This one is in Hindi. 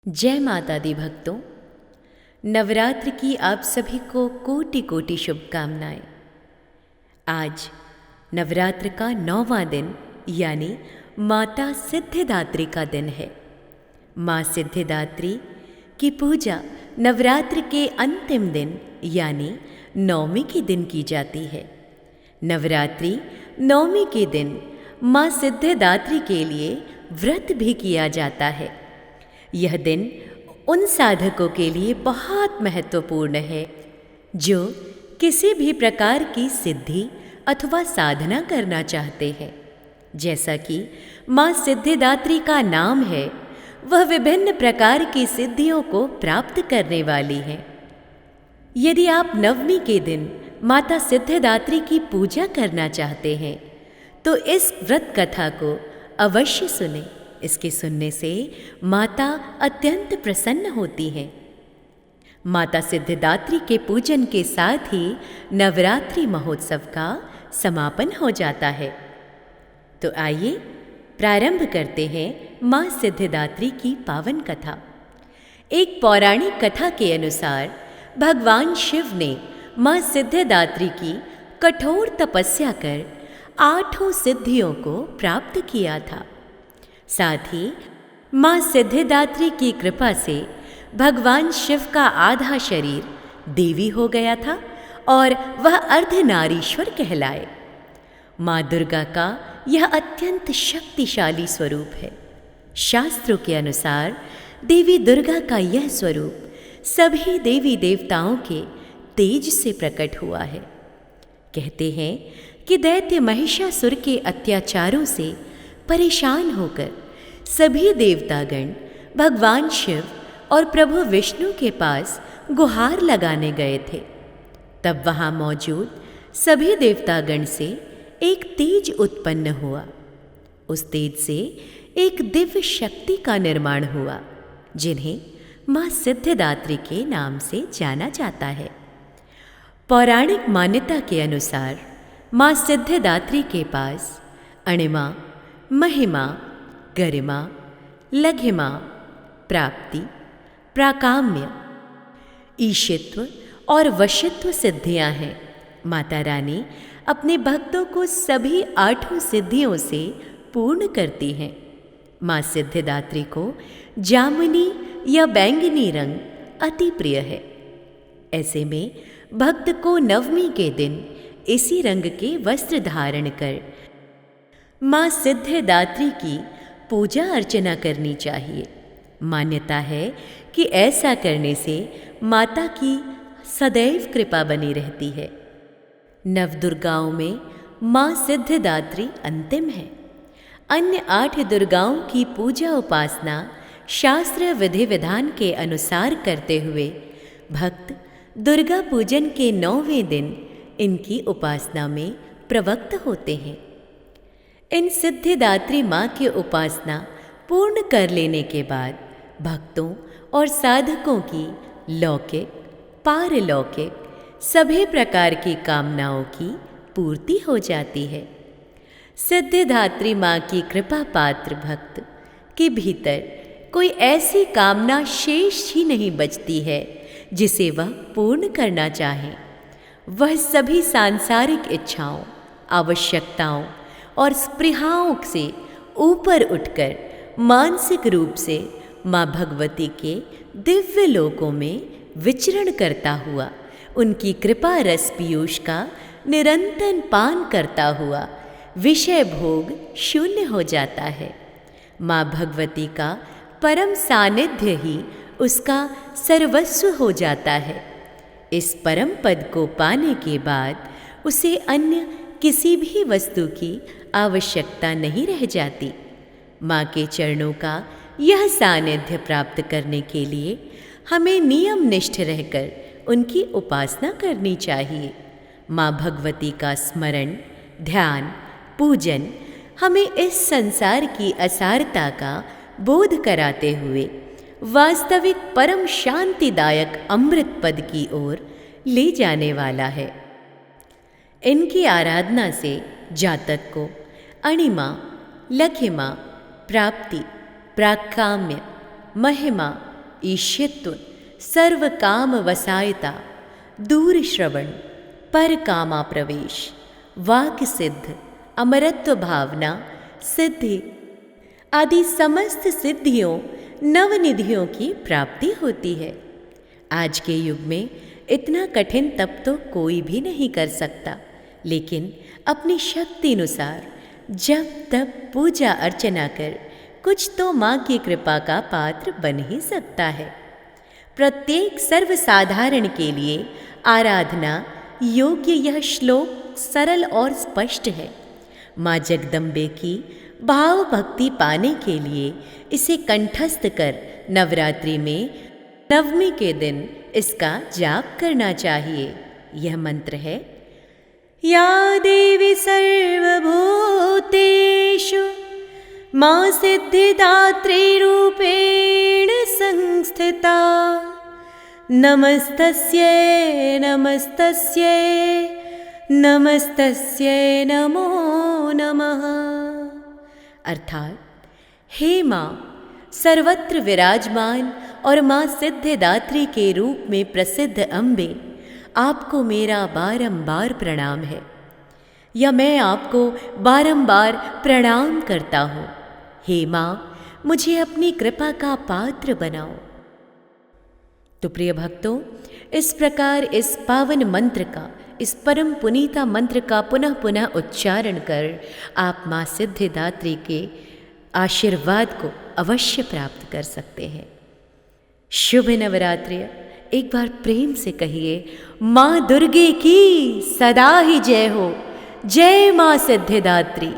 जय माता दी भक्तों, नवरात्र की आप सभी को कोटि कोटि शुभकामनाएं। आज नवरात्र का 9वां दिन यानी माता सिद्धिदात्री का दिन है। माँ सिद्धिदात्री की पूजा नवरात्र के अंतिम दिन यानी नवमी के दिन की जाती है। नवरात्रि नवमी के दिन माँ सिद्धिदात्री के लिए व्रत भी किया जाता है। यह दिन उन साधकों के लिए बहुत महत्वपूर्ण है जो किसी भी प्रकार की सिद्धि अथवा साधना करना चाहते हैं। जैसा कि माँ सिद्धिदात्री का नाम है, वह विभिन्न प्रकार की सिद्धियों को प्राप्त करने वाली हैं। यदि आप नवमी के दिन माता सिद्धिदात्री की पूजा करना चाहते हैं तो इस व्रत कथा को अवश्य सुनें। इसके सुनने से माता अत्यंत प्रसन्न होती हैं। माता सिद्धिदात्री के पूजन के साथ ही नवरात्रि महोत्सव का समापन हो जाता है। तो आइए प्रारंभ करते हैं माँ सिद्धिदात्री की पावन कथा। एक पौराणिक कथा के अनुसार भगवान शिव ने माँ सिद्धिदात्री की कठोर तपस्या कर 8 सिद्धियों को प्राप्त किया था। साथ ही माँ सिद्धिदात्री की कृपा से भगवान शिव का आधा शरीर देवी हो गया था और वह अर्धनारीश्वर कहलाए। माँ दुर्गा का यह अत्यंत शक्तिशाली स्वरूप है। शास्त्रों के अनुसार देवी दुर्गा का यह स्वरूप सभी देवी देवताओं के तेज से प्रकट हुआ है। कहते हैं कि दैत्य महिषासुर के अत्याचारों से परेशान होकर सभी देवतागण भगवान शिव और प्रभु विष्णु के पास गुहार लगाने गए थे। तब वहाँ मौजूद सभी देवतागण से एक तेज उत्पन्न हुआ। उस तेज से एक दिव्य शक्ति का निर्माण हुआ, जिन्हें माँ सिद्धिदात्री के नाम से जाना जाता है। पौराणिक मान्यता के अनुसार माँ सिद्धिदात्री के पास अणिमा, महिमा, गरिमा, लघिमा, प्राप्ति, प्राकाम्य, ईशित्व और वशित्व सिद्धियां हैं। माता रानी अपने भक्तों को सभी 8 सिद्धियों से पूर्ण करती हैं। माँ सिद्धिदात्री को जामुनी या बैंगनी रंग अति प्रिय है। ऐसे में भक्त को नवमी के दिन इसी रंग के वस्त्र धारण कर माँ सिद्धिदात्री की पूजा अर्चना करनी चाहिए। मान्यता है कि ऐसा करने से माता की सदैव कृपा बनी रहती है। नवदुर्गाओं में माँ सिद्धिदात्री अंतिम है। अन्य 8 दुर्गाओं की पूजा उपासना शास्त्र विधि विधान के अनुसार करते हुए भक्त दुर्गा पूजन के 9वें दिन इनकी उपासना में प्रवृत्त होते हैं। इन सिद्धिदात्री माँ की उपासना पूर्ण कर लेने के बाद भक्तों और साधकों की लौकिक, पारलौकिक सभी प्रकार की कामनाओं की पूर्ति हो जाती है। सिद्धिदात्री माँ की कृपा पात्र भक्त के भीतर कोई ऐसी कामना शेष ही नहीं बचती है जिसे वह पूर्ण करना चाहे। वह सभी सांसारिक इच्छाओं, आवश्यकताओं और स्पृहाओं से ऊपर उठकर मानसिक रूप से माँ भगवती के दिव्य लोकों में विचरण करता हुआ, उनकी कृपा रस पीयूष का निरंतर पान करता हुआ विषय भोग शून्य हो जाता है। माँ भगवती का परम सानिध्य ही उसका सर्वस्व हो जाता है। इस परम पद को पाने के बाद उसे अन्य किसी भी वस्तु की आवश्यकता नहीं रह जाती। माँ के चरणों का यह सानिध्य प्राप्त करने के लिए हमें नियम निष्ठ रहकर उनकी उपासना करनी चाहिए। माँ भगवती का स्मरण, ध्यान, पूजन हमें इस संसार की असारता का बोध कराते हुए वास्तविक परम शांतिदायक अमृत पद की ओर ले जाने वाला है। इनकी आराधना से जातक को अणिमा, लघिमा, प्राप्ति, प्राकाम्य, महिमा, ईशित्व सर्व काम वसायता, दूर श्रवण पर कामा प्रवेश, वाक्य सिद्ध, अमरत्व भावना, सिद्धि आदि समस्त सिद्धियों नवनिधियों की प्राप्ति होती है। आज के युग में इतना कठिन तप तो कोई भी नहीं कर सकता, लेकिन अपनी शक्ति अनुसार जब तब पूजा अर्चना कर कुछ तो माँ की कृपा का पात्र बन ही सकता है। प्रत्येक सर्वसाधारण के लिए आराधना योग्य यह श्लोक सरल और स्पष्ट है। माँ जगदम्बे की भाव भक्ति पाने के लिए इसे कंठस्थ कर नवरात्रि में नवमी के दिन इसका जाप करना चाहिए। यह मंत्र है, या देवी सर्वभूतेषु मां सिद्धिदात्री रूपेण संस्थिता, नमस्तस्यै नमस्तस्यै नमस्तस्यै नमो नमः। अर्थात, हे माँ सर्वत्र विराजमान और माँ सिद्धिदात्री के रूप में प्रसिद्ध अम्बे, आपको मेरा बारंबार प्रणाम है, या मैं आपको बारंबार प्रणाम करता हूँ। हे माँ, मुझे अपनी कृपा का पात्र बनाओ। तो प्रिय भक्तों, इस प्रकार इस पावन मंत्र का, इस परम पुनीता मंत्र का पुनः पुनः उच्चारण कर आप माँ सिद्धिदात्री के आशीर्वाद को अवश्य प्राप्त कर सकते हैं। शुभ नवरात्रि। एक बार प्रेम से कहिए, माँ दुर्गे की सदा ही जय हो। जय माँ सिद्धिदात्री।